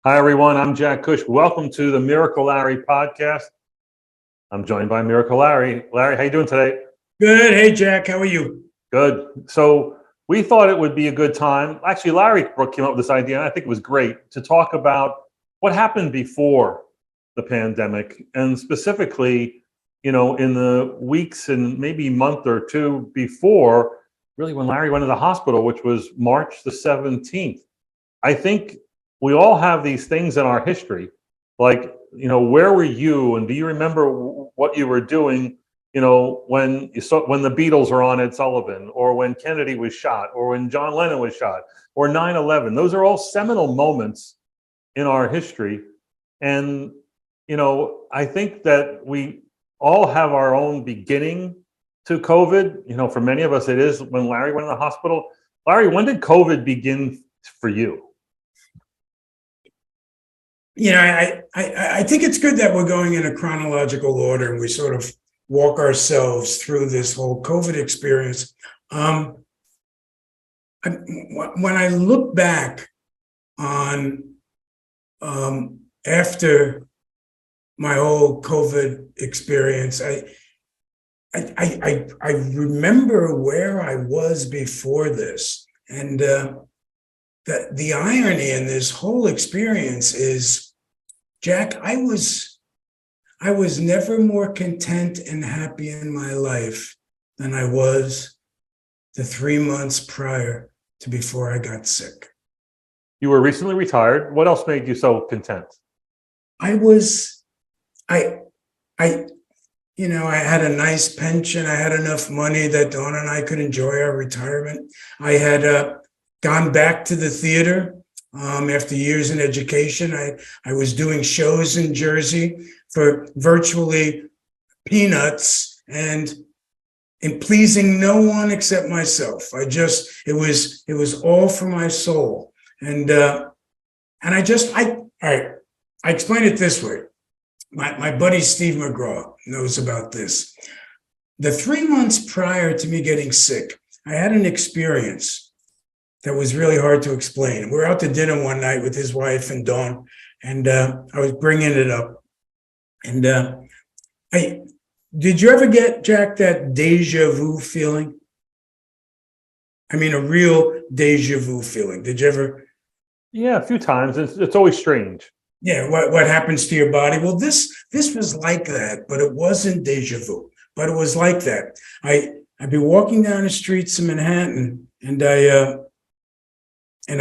Hi, everyone. I'm Jack Cush. Welcome to the Miracle Larry podcast. I'm joined by Miracle Larry. Larry, how you doing today? Good. Hey, Jack. How are you? Good. So we thought it would be a good time. Actually, Larry came up with this idea, and I think it was great to talk about what happened before the pandemic, and specifically, in the weeks and maybe month or two before, really when Larry went to the hospital, which was March the 17th. I think we all have these things in our history, like, where were you, and do you remember what you were doing, when you saw when the Beatles were on Ed Sullivan, or when Kennedy was shot, or when John Lennon was shot, or 9/11. Those are all seminal moments in our history. And, I think that we all have our own beginning to COVID. For many of us, it is when Larry went to the hospital. Larry, when did COVID begin for you? I think it's good that we're going in a chronological order and we sort of walk ourselves through this whole COVID experience. When I look back on after my whole COVID experience, I remember where I was before this, and the irony in this whole experience is, Jack, I was never more content and happy in my life than I was the 3 months prior to before I got sick. You were recently retired. What else made you so content? I had a nice pension. I had enough money that Dawn and I could enjoy our retirement. I had gone back to the theater after years in education. I was doing shows in Jersey for virtually peanuts and pleasing no one except myself. It was all for my soul. And I explain it this way. My buddy Steve McGraw knows about this. The 3 months prior to me getting sick, I had an experience that was really hard to explain. We were out to dinner one night with his wife and Dawn, and I was bringing it up. And did you ever get, Jack, that deja vu feeling? I mean, a real deja vu feeling. Did you ever? Yeah, a few times. It's always strange. Yeah, what happens to your body? Well, this was like that, but it wasn't deja vu. But it was like that. I'd be walking down the streets of Manhattan, and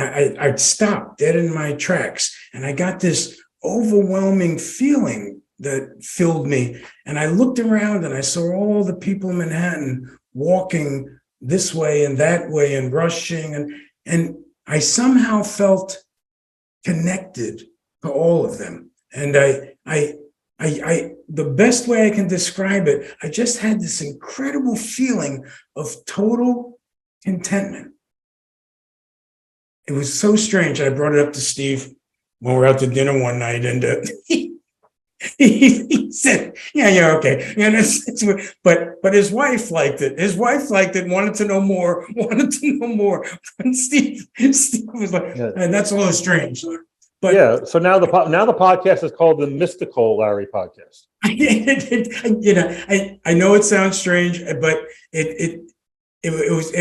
I'd stop dead in my tracks, and I got this overwhelming feeling that filled me. And I looked around and I saw all the people in Manhattan walking this way and that way and rushing, and I somehow felt connected to all of them. And the best way I can describe it, I just had this incredible feeling of total contentment. It was so strange. I brought it up to Steve when we were out to dinner one night, and he said, "Yeah, okay." But his wife liked it. His wife liked it. Wanted to know more. And Steve was like, Yeah. "And that's a little strange." But yeah. So now the podcast is called the Mystical Larry Podcast. I know it sounds strange, but it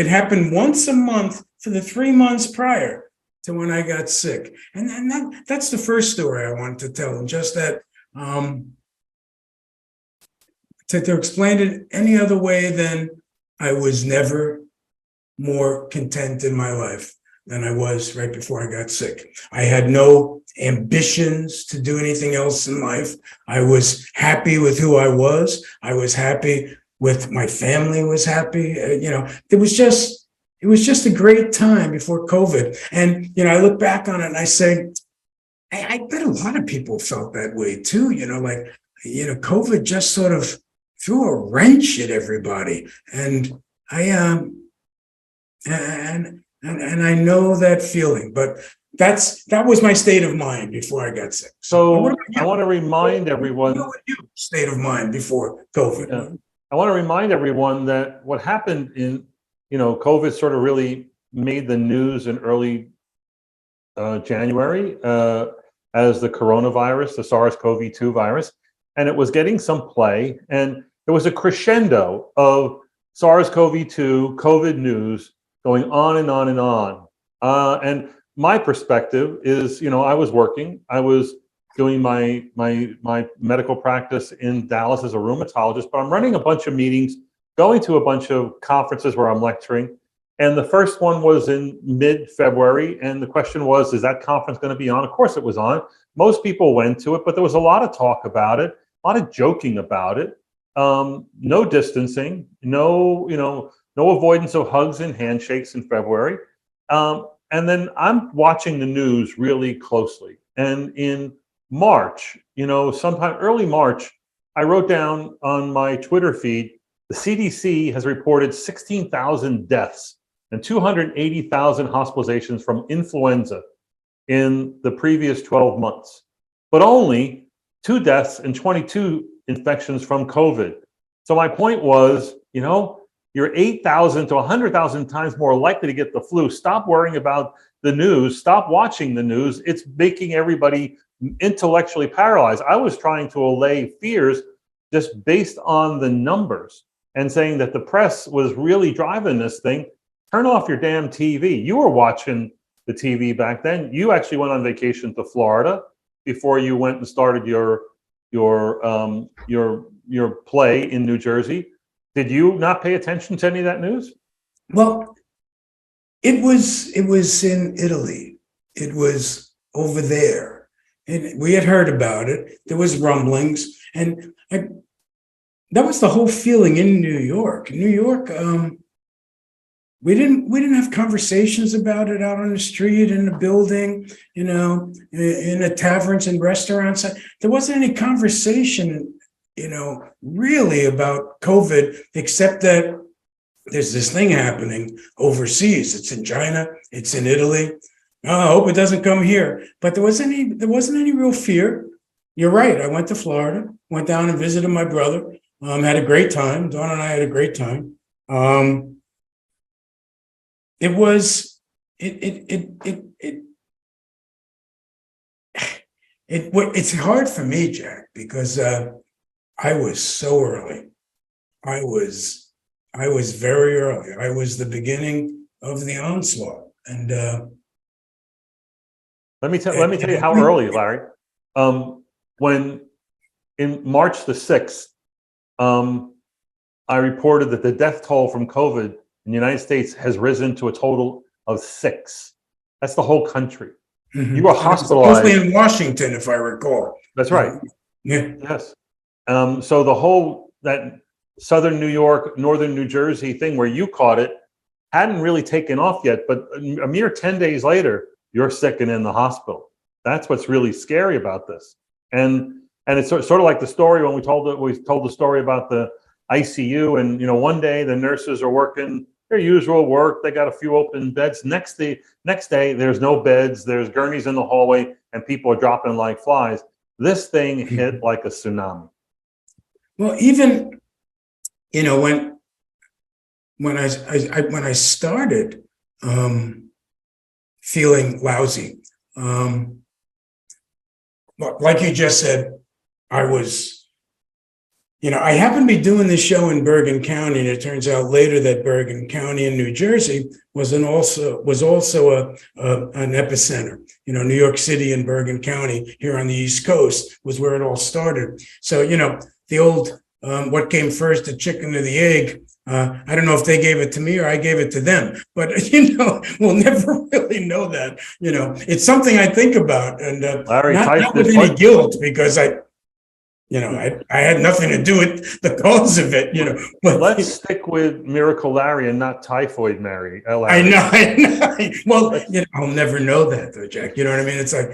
happened once a month for the 3 months prior to when I got sick, and that's the first story I wanted to tell. And just that, to explain it any other way than I was never more content in my life than I was right before I got sick. I had no ambitions to do anything else in life. I was happy with who I was. I was happy with my family was happy. It was just a great time before COVID. And, I look back on it and I say, I bet a lot of people felt that way too. COVID just sort of threw a wrench at everybody. And and I know that feeling, but that was my state of mind before I got sick. So I want to remind everyone. State of mind before COVID. Yeah. I want to remind everyone that what happened in, COVID sort of really made the news in early January. as the coronavirus, the SARS-CoV-2 virus, and it was getting some play. And there was a crescendo of SARS-CoV-2 COVID news going on and on and on. And my perspective is, I was working. I was doing my medical practice in Dallas as a rheumatologist, but I'm running a bunch of meetings, going to a bunch of conferences where I'm lecturing. And the first one was in mid-February, and the question was, is that conference going to be on? Of course it was on. Most people went to it, but there was a lot of talk about it, a lot of joking about it. No distancing, no avoidance of hugs and handshakes in February. And then I'm watching the news really closely. And in March, sometime early March, I wrote down on my Twitter feed, the CDC has reported 16,000 deaths and 280,000 hospitalizations from influenza in the previous 12 months, but only 2 deaths and 22 infections from COVID. So my point was, you're 8,000 to 100,000 times more likely to get the flu. Stop worrying about the news. Stop watching the news. It's making everybody intellectually paralyzed. I was trying to allay fears just based on the numbers and saying that the press was really driving this thing. Turn off your damn TV. You were watching the TV back then. You actually went on vacation to Florida before you went and started your play in New Jersey. Did you not pay attention to any of that news? Well, it was in Italy. It was over there. And we had heard about it. There was rumblings. And that was the whole feeling in New York. New York, we didn't have conversations about it out on the street, in the building, in the taverns and restaurants. There wasn't any conversation, really about COVID, except that there's this thing happening overseas. It's in China, it's in Italy. Oh, I hope it doesn't come here. But there wasn't any real fear. You're right. I went to Florida, went down and visited my brother. Had a great time. Dawn and I had a great time. It's hard for me, Jack, because I was so early. I was very early. I was the beginning of the onslaught. And let me tell you how early, Larry. When in March the 6th, I reported that the death toll from COVID in the United States has risen to a total of 6. That's the whole country. Mm-hmm. You were hospitalized. Mostly in Washington, if I recall. That's right. Yeah. Yes. So the whole, that Southern New York, Northern New Jersey thing where you caught it hadn't really taken off yet, but a mere 10 days later, you're sick and in the hospital. That's what's really scary about this. And it's sort of like the story when we told the story about the ICU, and one day the nurses are working their usual work. They got a few open beds. Next day there's no beds. There's gurneys in the hallway, and people are dropping like flies. This thing hit like a tsunami. Well, even when I started feeling lousy, like you just said, I was, I happened to be doing this show in Bergen County, and it turns out later that Bergen County in New Jersey was also an epicenter. New York City and Bergen County here on the East Coast was where it all started. So, the old what came first, the chicken or the egg? I don't know if they gave it to me or I gave it to them, but we'll never really know that. It's something I think about, and Larry, not with any guilt, because I had nothing to do with the cause of it, But let's stick with Miracle Larry and not Typhoid Mary. Larry. I know. Well, I'll never know that though, Jack. You know what I mean? It's like,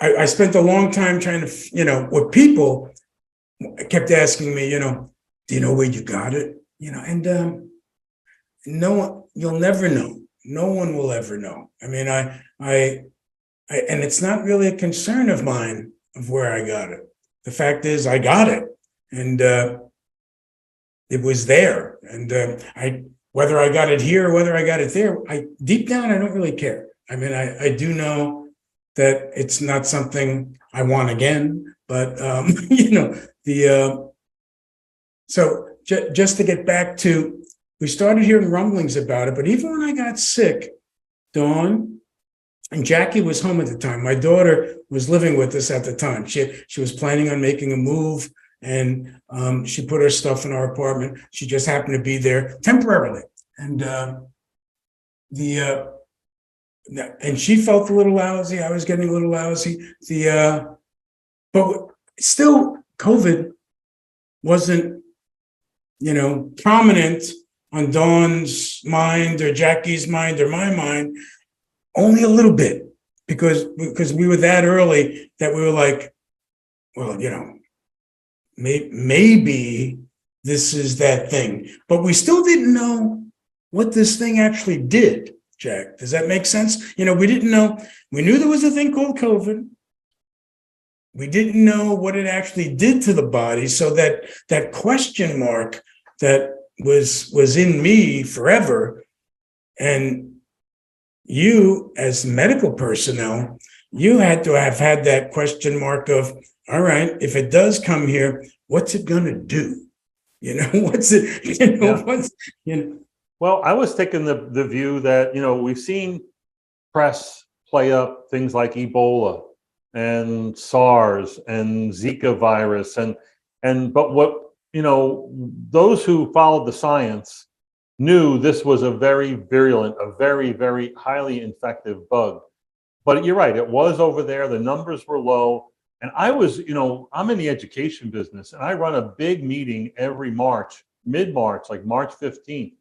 I spent a long time trying to, with people kept asking me, do you know where you got it? And no one, you'll never know. No one will ever know. I mean, and it's not really a concern of mine of where I got it. The fact is, I got it, and it was there. And whether I got it here or whether I got it there, deep down, I don't really care. I mean, I do know that it's not something I want again, but so just to get back to, we started hearing rumblings about it, but even when I got sick, Dawn and Jackie was home at the time. My daughter was living with us at the time. She was planning on making a move, and she put her stuff in our apartment. She just happened to be there temporarily, and and she felt a little lousy. I was getting a little lousy. But still, COVID wasn't, prominent on Dawn's mind or Jackie's mind or my mind, only a little bit, because we were that early that we were like, well, maybe this is that thing, but we still didn't know what this thing actually did. Jack, does that make sense? We didn't know. We knew there was a thing called COVID. We didn't know what it actually did to the body. So that question mark that was in me forever, and you as medical personnel, you had to have had that question mark of, all right, if it does come here, what's it going to do? What's it, Well, I was taking the view that, we've seen press play up things like Ebola and SARS and Zika virus but what, those who followed the science knew this was a very virulent, a very, very highly infective bug. But you're right, it was over there, the numbers were low. And I was, I'm in the education business, and I run a big meeting every March, mid-March, like March 15th.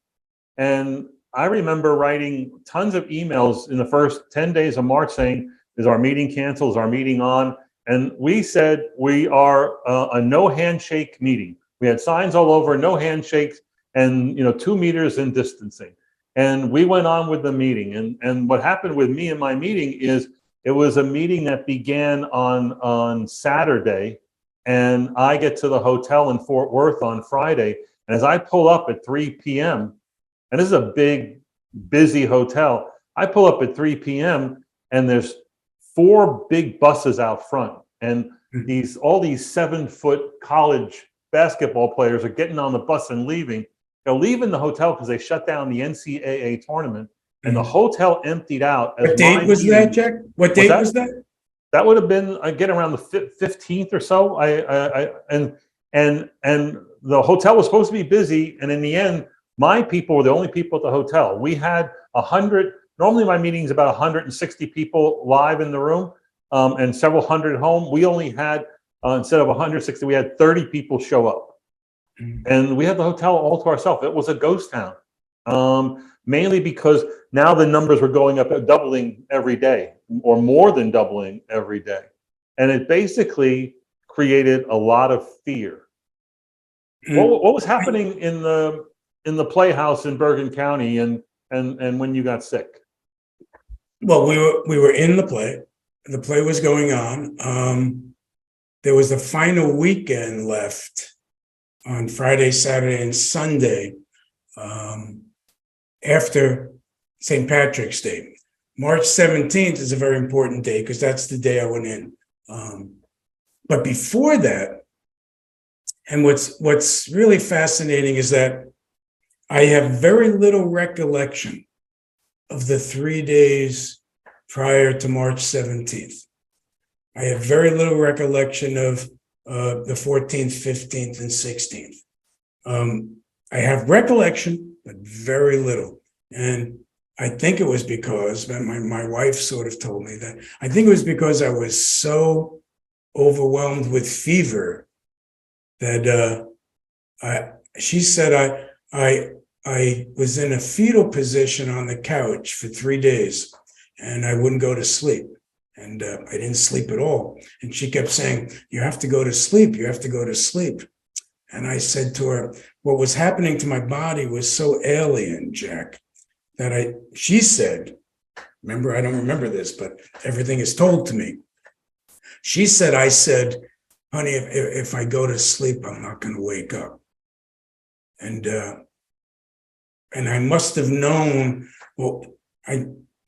And I remember writing tons of emails in the first 10 days of March saying, is our meeting canceled? Is our meeting on? And we said, we are a no handshake meeting. We had signs all over, no handshakes, and 2 meters in distancing. And we went on with the meeting. And what happened with me and my meeting is it was a meeting that began on Saturday, and I get to the hotel in Fort Worth on Friday. And as I pull up at 3 p.m., and this is a big, busy hotel, I pull up at 3 p.m. and there's 4 big buses out front. And all these 7-foot college basketball players are getting on the bus and leaving. They're leaving the hotel because they shut down the NCAA tournament, and the hotel emptied out. What date was that, Jack? What date was that? That would have been, again, around the 15th or so. And the hotel was supposed to be busy, and in the end, my people were the only people at the hotel. We had 100. Normally, my meeting's about 160 people live in the room, and several hundred at home. We only had, instead of 160, we had 30 people show up. And we had the hotel all to ourselves. It was a ghost town, mainly because now the numbers were going up, doubling every day, or more than doubling every day. And it basically created a lot of fear. What was happening in the Playhouse in Bergen County and when you got sick? Well, we were in the play. The play was going on. There was the final weekend left on Friday, Saturday, and Sunday after St. Patrick's Day. March 17th is a very important day because that's the day I went in. But before that, and what's really fascinating is that I have very little recollection of the 3 days prior to March 17th. I have very little recollection of the 14th, 15th, and 16th. I have recollection, but very little. And I think it was because, my wife sort of told me that, I think it was because I was so overwhelmed with fever that she said I was in a fetal position on the couch for 3 days and I wouldn't go to sleep. And I didn't sleep at all. And she kept saying, you have to go to sleep. You have to go to sleep. And I said to her, what was happening to my body was so alien, Jack, that she said, remember, I don't remember this, but everything is told to me. She said, I said, honey, if I go to sleep, I'm not going to wake up. And and I must have known. Well,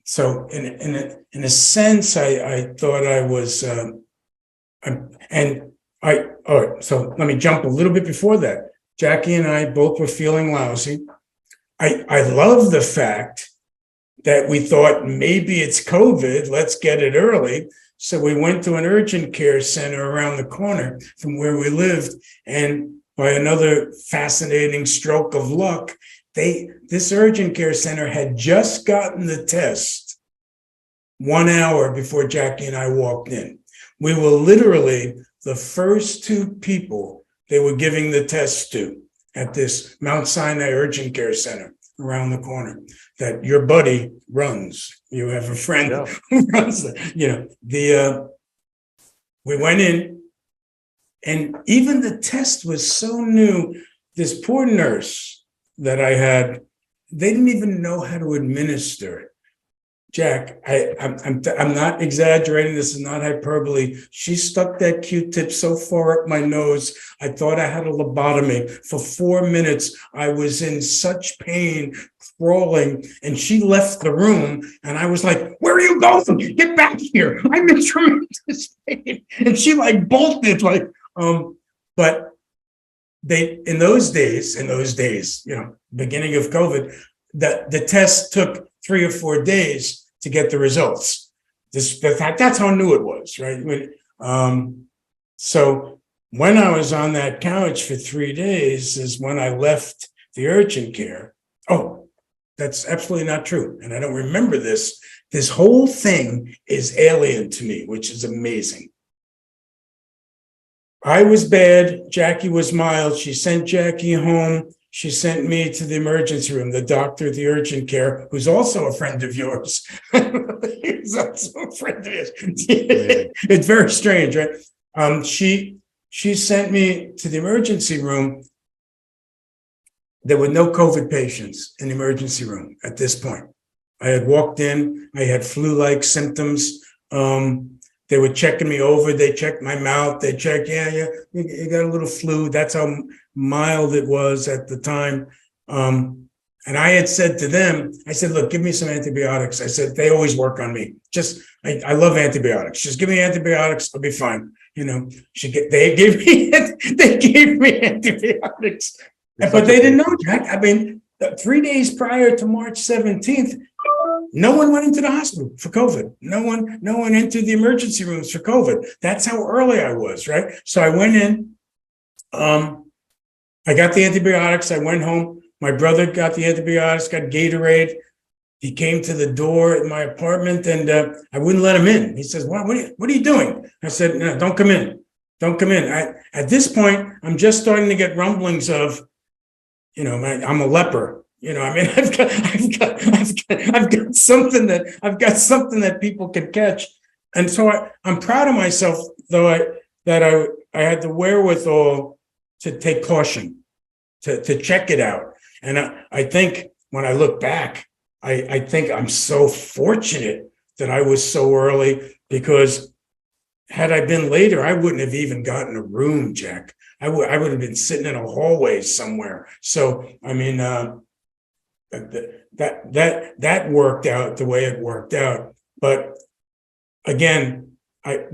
so in a sense, I thought I was, and all right. So let me jump a little bit before that. Jackie and I both were feeling lousy. I love the fact that we thought maybe it's COVID. Let's get it early. So we went to an urgent care center around the corner from where we lived, and by another fascinating stroke of luck, this urgent care center had just gotten the test 1 hour before Jackie and I walked in. We were literally the first two people they were giving the test to at this Mount Sinai urgent care center around the corner that your buddy runs. You have a friend who runs that. We went in, and even the test was so new. This poor nurse that I had, they didn't even know how to administer it. Jack, I'm not exaggerating. This is not hyperbole. She stuck that Q-tip so far up my nose, I thought I had a lobotomy. For 4 minutes, I was in such pain, crawling, and she left the room, and I was like, "Where are you going? Get back here! I'm in tremendous pain." And she like bolted, but in those days, beginning of COVID, the test took 3 or 4 days to get the results. That's how new it was, right? So when I was on that couch for 3 days is when I left the urgent care. Oh, that's absolutely not true. And I don't remember this. This whole thing is alien to me, which is amazing. I was bad. Jackie was mild. She sent Jackie home. She sent me to the emergency room, the doctor at the urgent care, who's also a friend of yours. He's also a friend of yours. It's very strange, right? She sent me to the emergency room. There were no COVID patients in the emergency room at this point. I had walked in, I had flu-like symptoms. They were checking me over. They checked my mouth. They checked, you got a little flu. That's how mild it was at the time. And I had said to them, I said, look, give me some antibiotics. I said, they always work on me. I love antibiotics. Just give me antibiotics. I'll be fine. They gave me antibiotics, but they didn't know, Jack. I mean, 3 days prior to March 17th, no one went into the hospital for COVID. No one entered the emergency rooms for COVID. That's how early I was, right? So I went in, I got the antibiotics. I went home. My brother got the antibiotics, got Gatorade. He came to the door at my apartment, and I wouldn't let him in. He says, what are you doing? I said, no, don't come in. Don't come in. At this point, I'm just starting to get rumblings of, I'm a leper. I've got something that people can catch. And so I'm proud of myself, though, that I had the wherewithal to take caution, to check it out. And I think when I look back, I think I'm so fortunate that I was so early, because had I been later, I wouldn't have even gotten a room, Jack. I would have been sitting in a hallway somewhere. So, I mean, that worked out the way it worked out. But again,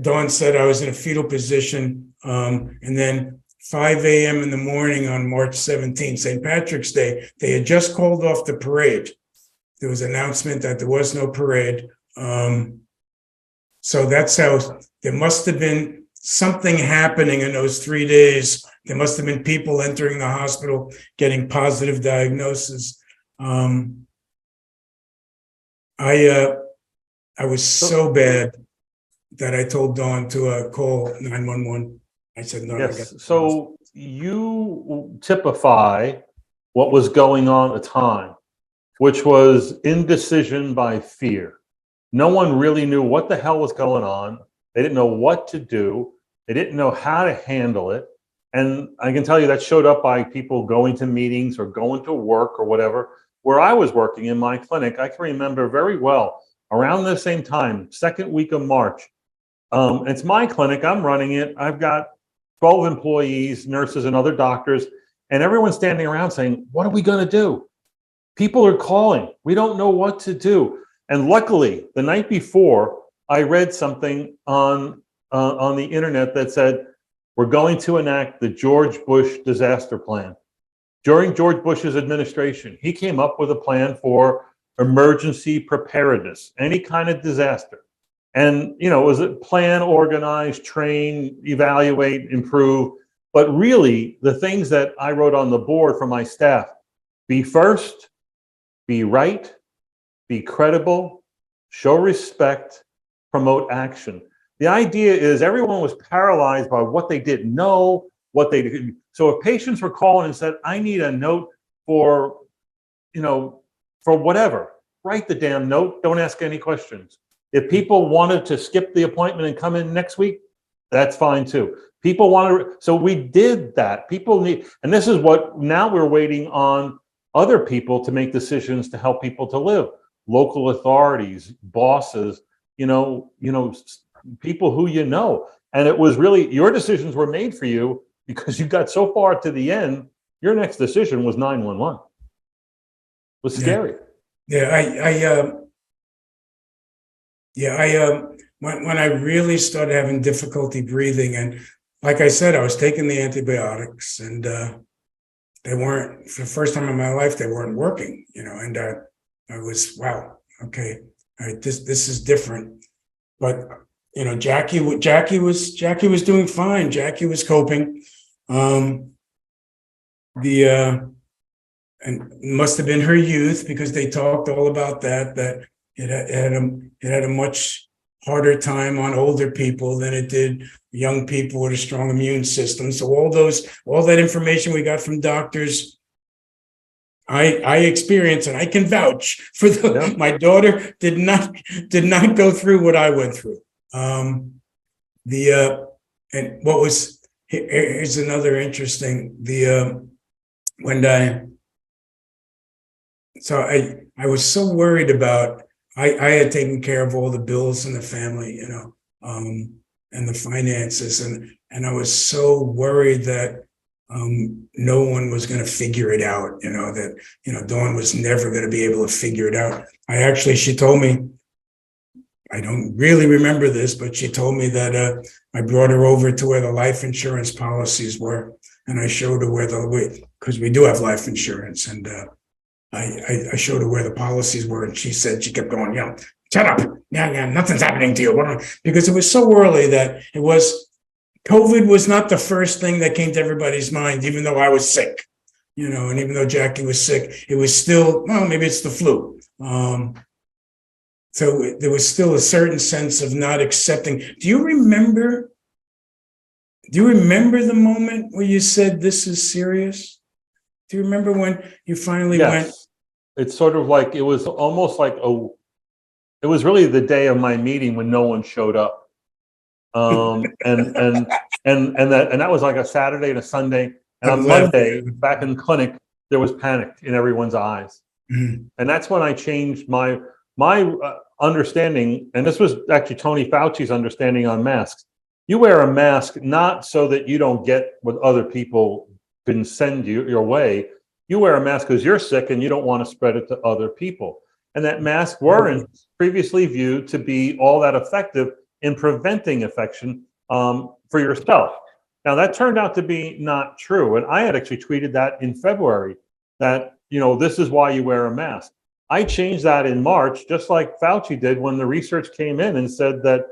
Dawn said I was in a fetal position, and then 5 a.m. in the morning on March 17th, St. Patrick's Day, they had just called off the parade. There was an announcement that there was no parade. So that's how there must have been something happening in those 3 days. There must have been people entering the hospital, getting positive diagnoses. I was so bad that I told Dawn to call 911. I said, no. Yes. So you typify what was going on at the time, which was indecision by fear. No one really knew what the hell was going on. They didn't know what to do. They didn't know how to handle it. And I can tell you that showed up by people going to meetings or going to work or whatever. Where I was working in my clinic, I can remember very well, around the same time, second week of March. It's my clinic. I'm running it. I've got 12 employees, nurses, and other doctors, and everyone's standing around saying, what are we going to do? People are calling. We don't know what to do. And luckily, the night before, I read something on the internet that said, we're going to enact the George Bush disaster plan. During George Bush's administration, he came up with a plan for emergency preparedness, any kind of disaster. And, it was a plan, organize, train, evaluate, improve. But really, the things that I wrote on the board for my staff: be first, be right, be credible, show respect, promote action. The idea is everyone was paralyzed by what they didn't know, what they did. So if patients were calling and said, I need a note for, for whatever, write the damn note. Don't ask any questions. If people wanted to skip the appointment and come in next week, that's fine too. People want to, so we did that. People need, and this is what now we're waiting on other people to make decisions to help people to live. Local authorities, bosses, people who and it was really, your decisions were made for you because you got so far to the end. Your next decision was 911. It was scary. When I really started having difficulty breathing, and like I said, I was taking the antibiotics, and they weren't, for the first time in my life, they weren't working, and I was, wow, okay, all right, this is different. But Jackie was doing fine. Jackie was coping. And it must have been her youth, because they talked all about that it had a much harder time on older people than it did young people with a strong immune system. So all that information we got from doctors, I experienced, and I can vouch for my daughter did not go through what I went through. And what was, here's another interesting, I was so worried about, I had taken care of all the bills in the family, and the finances, and I was so worried that no one was going to figure it out, that Dawn was never going to be able to figure it out. She told me, I don't really remember this, but she told me that I brought her over to where the life insurance policies were, and I showed her because we do have life insurance, and I showed her where the policies were, and she kept going, shut up, nothing's happening to you, because it was so early that COVID was not the first thing that came to everybody's mind, even though I was sick, and even though Jackie was sick, it was still, maybe it's the flu. So there was still a certain sense of not accepting. Do you remember the moment where you said, this is serious? Do you remember when you finally went? It's sort of like, it was almost like, it was really the day of my meeting when no one showed up. And that was like a Saturday and a Sunday. And on Monday, back in clinic, there was panic in everyone's eyes. Mm-hmm. And that's when I changed my understanding. And this was actually Tony Fauci's understanding on masks. You wear a mask not so that you don't get what other people can send you your way. You wear a mask because you're sick and you don't want to spread it to other people. And that masks weren't previously viewed to be all that effective in preventing infection for yourself. Now, that turned out to be not true. And I had actually tweeted that in February, that, this is why you wear a mask. I changed that in March, just like Fauci did when the research came in and said that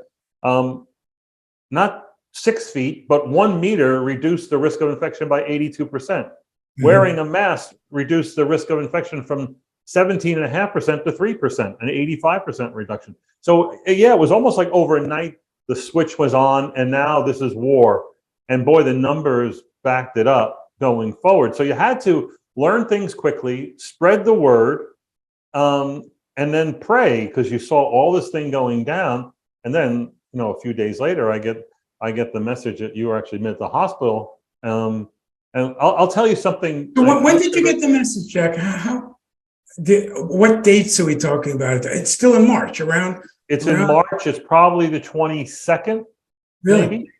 not 6 feet, but 1 meter reduced the risk of infection by 82%. Mm-hmm. Wearing a mask reduced the risk of infection from 17.5% to 3%, an 85% reduction. So it was almost like overnight the switch was on, and now this is war. And boy, the numbers backed it up going forward. So you had to learn things quickly, spread the word, and then pray, because you saw all this thing going down. And then, a few days later, I get the message that you were actually admitted to the hospital. And I'll tell you something. So when did you get the message, Jack? What dates are we talking about? It's still in March, around. It's in March. It's probably the 22nd. Really? Maybe.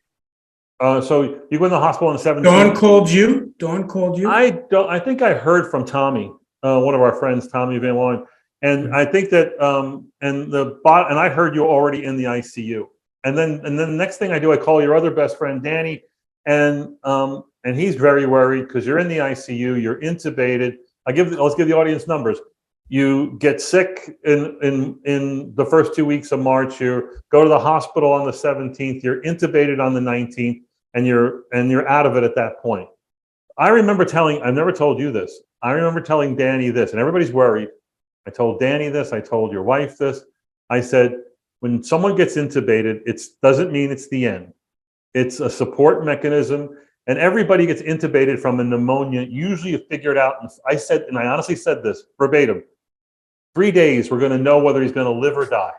So you go in the hospital on the 17th. Dawn called you? I think I heard from Tommy. one of our friends, Tommy Van Loan, and I think that and I heard you already in the ICU, and then the next thing I do, I call your other best friend, Danny, and he's very worried because you're in the ICU, you're intubated. Let's give the audience numbers. You get sick in the first 2 weeks of March. You go to the hospital on the 17th. You're intubated on the 19th, and you're out of it at that point. I remember I've never told you this. I remember telling Danny this, and everybody's worried. I told Danny this. I told your wife this. I said, when someone gets intubated, it doesn't mean it's the end. It's a support mechanism, and everybody gets intubated from a pneumonia. Usually you figure it out. And I honestly said this verbatim. 3 days, we're going to know whether he's going to live or die.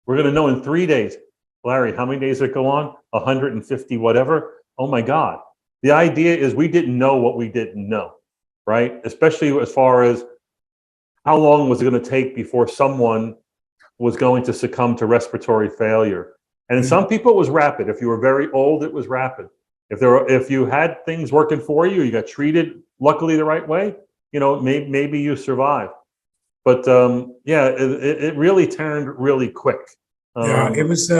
We're going to know in 3 days. Larry, how many days did it go on? 150, whatever. Oh my God. The idea is we didn't know what we didn't know, right? Especially as far as how long was it going to take before someone was going to succumb to respiratory failure. And in some people, it was rapid. If you were very old, it was rapid. If you had things working for you, you got treated, luckily the right way, maybe you survived. But it really turned really quick. It was,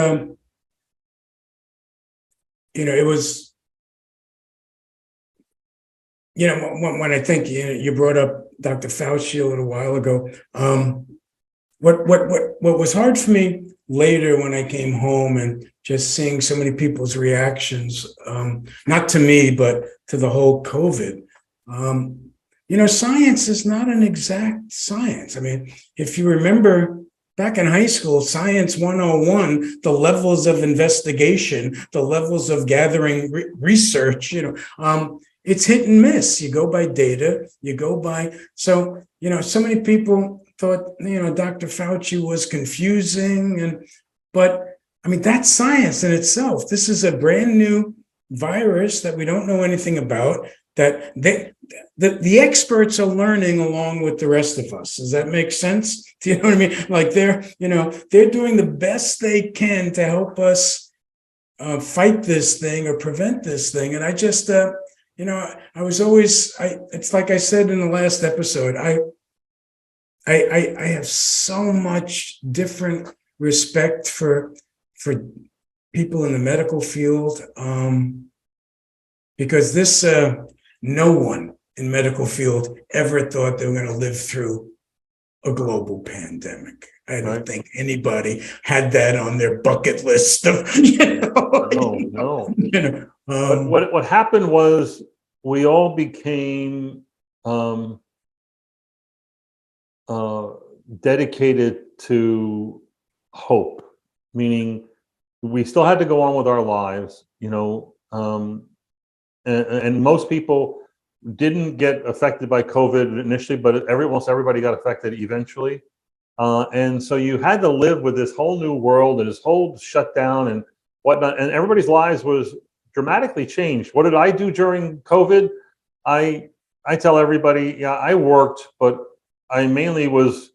it was, when I think you brought up Dr. Fauci a little while ago, what was hard for me later when I came home and just seeing so many people's reactions, not to me, but to the whole COVID, science is not an exact science. I mean, if you remember back in high school, Science 101, the levels of investigation, the levels of gathering research, it's hit and miss. You go by data, so many people thought, Dr. Fauci was confusing, but I mean, that's science in itself. This is a brand new virus that we don't know anything about, that the experts are learning along with the rest of us. Does that make sense? Do you know what I mean? Like they're doing the best they can to help us fight this thing or prevent this thing. And I just, I was always, it's like I said in the last episode, I have so much different respect for people in the medical field, because this, no one in medical field ever thought they were going to live through a global pandemic. I don't think anybody had that on their bucket list of, No. What happened was we all became dedicated to hope, meaning we still had to go on with our lives, and most people didn't get affected by COVID initially, but almost everybody got affected eventually. And so you had to live with this whole new world and this whole shutdown and whatnot, and everybody's lives was dramatically changed. What did I do during COVID? I tell everybody, I worked, but I mainly was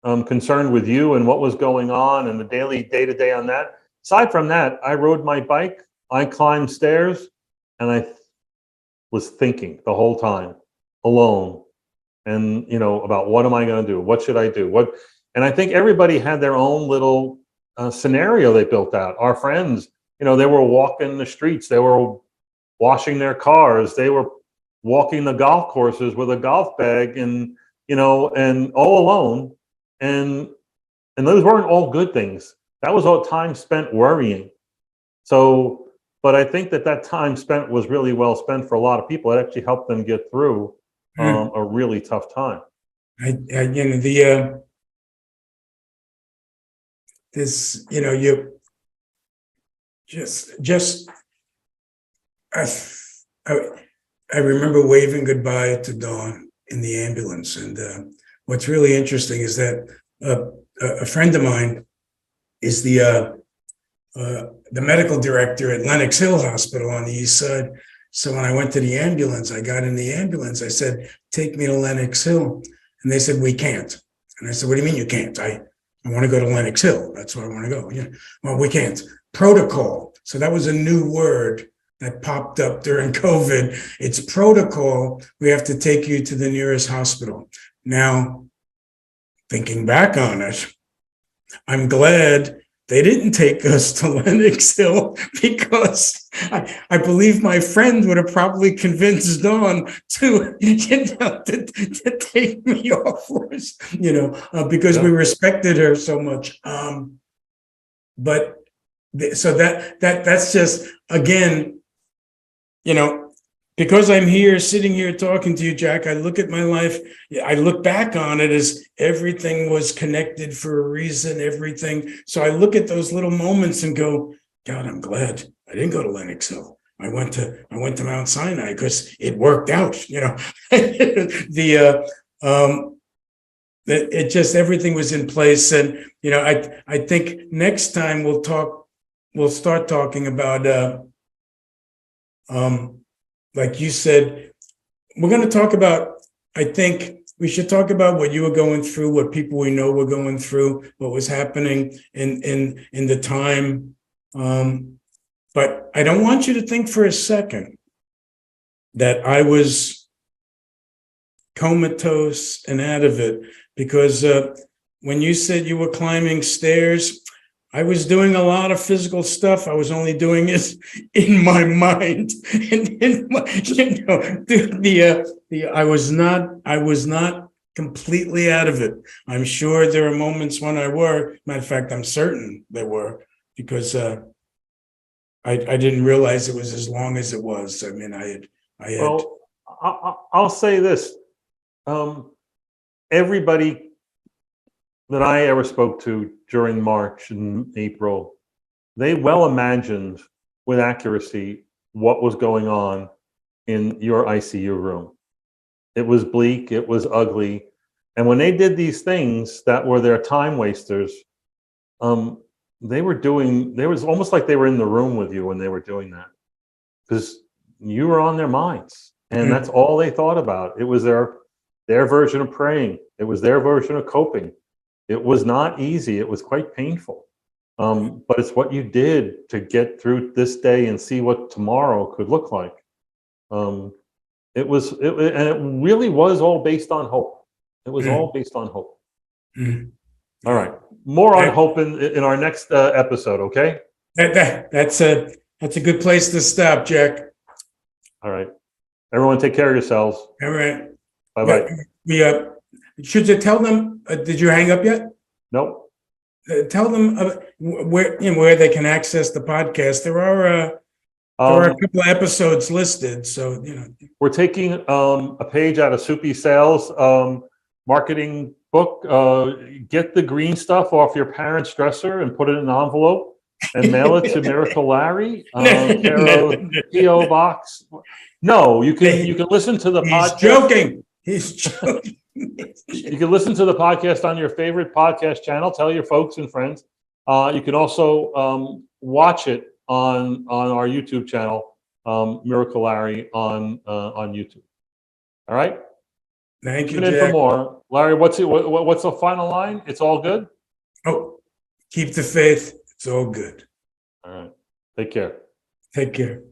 concerned with you and what was going on and the daily day-to-day on that. Aside from that, I rode my bike, I climbed stairs, and I was thinking the whole time alone and about what am I going to do, what should I do, and I think everybody had their own little scenario they built out. Our friends, they were walking the streets, they were washing their cars, they were walking the golf courses with a golf bag and and all alone, and those weren't all good things. That was all time spent worrying. So but I think that time spent was really well spent for a lot of people. It actually helped them get through a really tough time. I remember waving goodbye to Dawn in the ambulance. And what's really interesting is that a friend of mine is the medical director at Lenox Hill Hospital on the East Side. So when I went to the ambulance, I got in the ambulance. I said, take me to Lenox Hill. And they said, we can't. And I said, what do you mean you can't? I want to go to Lenox Hill. That's where I want to go. Yeah. Well, we can't. Protocol. So that was a new word that popped up during COVID. It's protocol. We have to take you to the nearest hospital. Now, thinking back on it, I'm glad they didn't take us to Lenox Hill, because I believe my friend would have probably convinced Dawn to, to take me off us, because we respected her so much. But so that's just, again, because I'm here, sitting here talking to you, Jack, I look at my life, I look back on it as everything was connected for a reason, everything. So I look at those little moments and go, God, I'm glad I didn't go to Lenox Hill. I went to Mount Sinai because it worked out, it just, everything was in place. And, I think next time we'll start talking about, like you said, we're going to talk about, I think we should talk about what you were going through, what people we know were going through, what was happening in the time. But I don't want you to think for a second that I was comatose and out of it, because when you said you were climbing stairs, I was doing a lot of physical stuff. I was only doing it in my mind, and in my, I was not completely out of it. I'm sure there are moments when I were. Matter of fact, I'm certain there were, because I didn't realize it was as long as it was. I mean, I had. Well, I'll say this: everybody that I ever spoke to during March and April, they well imagined with accuracy what was going on in your ICU room. It was bleak, it was ugly. And when they did these things that were their time wasters, they was almost like they were in the room with you when they were doing that, because you were on their minds. And that's all they thought about. It was their version of praying. It was their version of coping. It was not easy. It was quite painful. But it's what you did to get through this day and see what tomorrow could look like. And it really was all based on hope. It was all based on hope. All right. More on hope in our next episode, okay? That's a good place to stop, Jack. All right. Everyone take care of yourselves. All right. Bye-bye. Should you tell them, did you hang up yet? Nope. Tell them where they can access the podcast. There are a couple of episodes listed, so we're taking a page out of Soupy Sales marketing book. Get the green stuff off your parents' dresser and put it in an envelope and mail it to Miracle Larry, PO Box. No, you can listen to the podcast. He's joking. You can listen to the podcast on your favorite podcast channel. Tell your folks and friends. You can also watch it on our YouTube channel, Miracle Larry on YouTube. All right. Thank you, Tune in Jack. for more. Larry, what's the final line? It's all good. Oh, keep the faith. It's all good. All right. Take care. Take care.